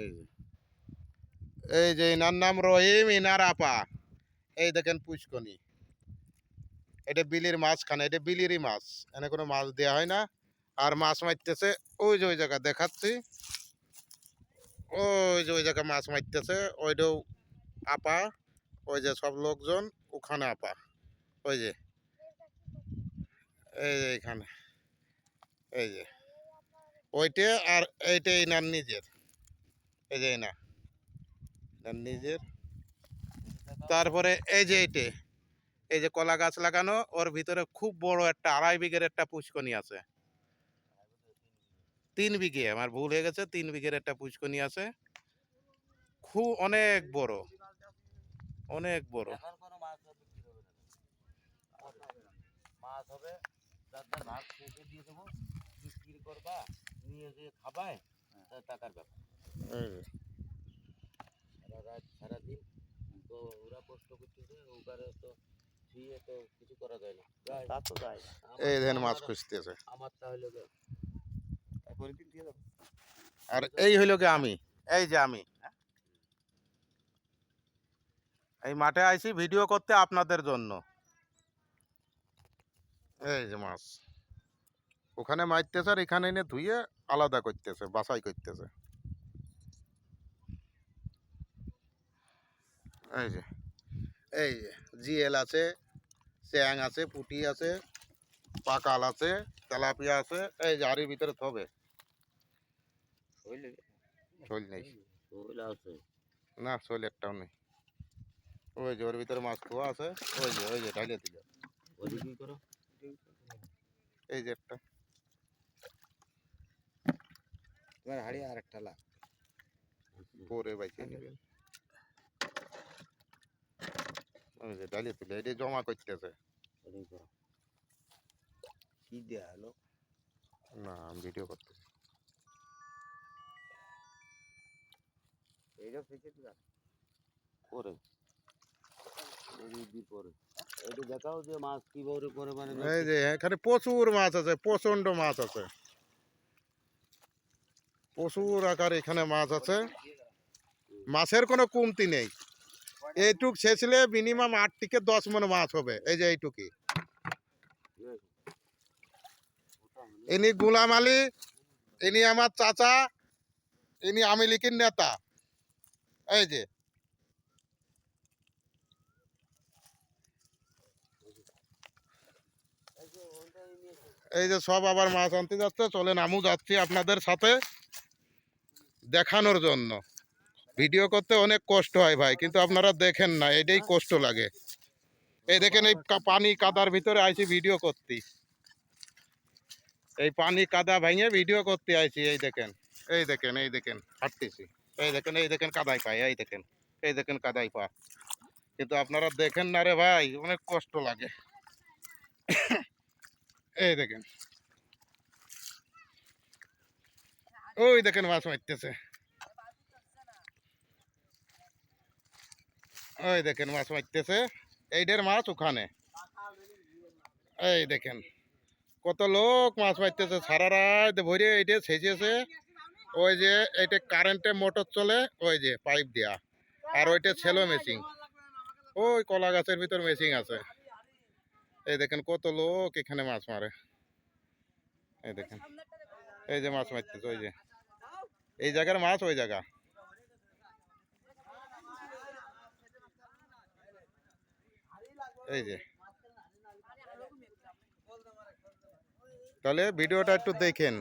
এই যে এই যে ইনার নাম রহিম, ইনার আপা। এই দেখেন পুষ্কনি, এটা বিলির মাঝখানে, এটা বিলিরই মাছ, এনে কোনো মাছ দেওয়া হয় না। আর মাছ মারতেছে ওই যে ওই জায়গা দেখাচ্ছি, ওই যে ওই জায়গায় মাছ মারতেছে, ওইটাও আপা। ওই যে সব লোকজন ওখানে আপা, ওই যে এই যে এখানে, এই যে ওইটা আর এইটা ইনার নিজের, এই যে ইনার নিজের। তারপরে এই যে এইটা, এই যে কলা গাছ লাগানো, ওর ভিতরে খুব বড় একটা 2.5 বিঘের একটা পুষ্কনি আছে। 3 বিঘে, আমার ভুল হয়ে গেছে, 3 বিঘের একটা পুষ্কনি আছে, খুব অনেক বড়, অনেক বড়। মাছ হবে, তাদের ভাগ শেষে দিয়ে দেবো, বিক্রি করবা, নিয়ে গিয়ে খাবায়, টাকার ব্যাপার। সারা রাত সারাদিন তো ওরা কষ্ট করতেছে, ওখানে তো শুয়ে তো কিছু করা যায় না। তা তো যায় না। এই দেখেন মাছ খুঁজতেছে। আমার তাহলে আর এই হইল কি আমি, এই যে আমি এই মাঠে আইছি ভিডিও করতে আপনাদের জন্য। এই যে মাছ ওখানে মারতেছে আর এখানে এনে ধুয়ে আলাদা করতেছে, বাছাই করতেছে। এই যে এই যে জিএল আছে, চ্যাং আছে, পুঁটি আছে, পাকাল আছে, তেলাপিয়া আছে। এই যে আড়ির ভিতরে থবে, শৈল নেই না, শৈল একটাও নেই। ওই যে ওর ভিতরে মাছ খোয়া আছে, ওই যে ঢালিয়ে দিল, এই যে একটা তোমার হাড়ি আর একটা লাখ পরে বাইকে নেবেন। ওই যে ঢালিয়ে দিল, এটা জমা করতেছে। কি দেয়া হলো না, আমি ভিডিও করতেছি। এইটা থেকে দিলা পরে পরে এটা দেখাও যে মাছ কিভাবে করে, মানে এই যে এখানে প্রচুর মাছ আছে, প্রচন্ড মাছ আছে, প্রচুর আকার এখানে মাছ আছে, মাছের কোনো কমতি নেই। এইটুক ছেঁচলে মিনিমাম 8 থেকে 10 মণ মাছ হবে। এই যে এইটুকি, ইনি গুলাম আলী, ইনি আমার চাচা, ইনি আওয়ামী লীগের নেতা। এই যে এই যে সব আবার মাছ আনতে যাচ্ছে, চলেন আমু যাচ্ছি আপনাদের সাথে দেখানোর জন্য। ভিডিও করতে অনেক কষ্ট হয় ভাই, কিন্তু আপনারা দেখেন না, এটাই কষ্ট লাগে। এই দেখেন এই পানি কাদার ভিতরে আইছি ভিডিও করতে, এই পানি কাদা ভেঙে ভিডিও করতে আইছি। এই দেখেন, এই দেখেন, এই দেখেন হাঁটতেছি, এই দেখেন, এই দেখেন কাদাই পায়, এই দেখেন, এই দেখেন কাদাই পা, কিন্তু আপনারা দেখেন না রে ভাই, অনেক কষ্ট লাগে। এই দেখেন, ওই দেখেন মাছ মারতেছে, ওই দেখেন মাছ মারতেছে, এইটার মাছ ওখানে। এই দেখেন কত লোক মাছ মারতেছে, সারা রাত ভরে এইটা ছেঁচেছে। ওই যে এটা কারেন্টে মোটর চলে, ওই যে পাইপ দেয়া, আর ওইটা ছেলো মেশিন, ওই কলা গাছের ভিতর মেশিন আছে। এই দেখেন কত লোক এখানে মাছ মারে। এই দেখেন, এই যে মাছ মারতেছে, ওই যে এই জায়গার মাছ, ওই জায়গা। এই যে তাহলে ভিডিওটা একটু দেখেন।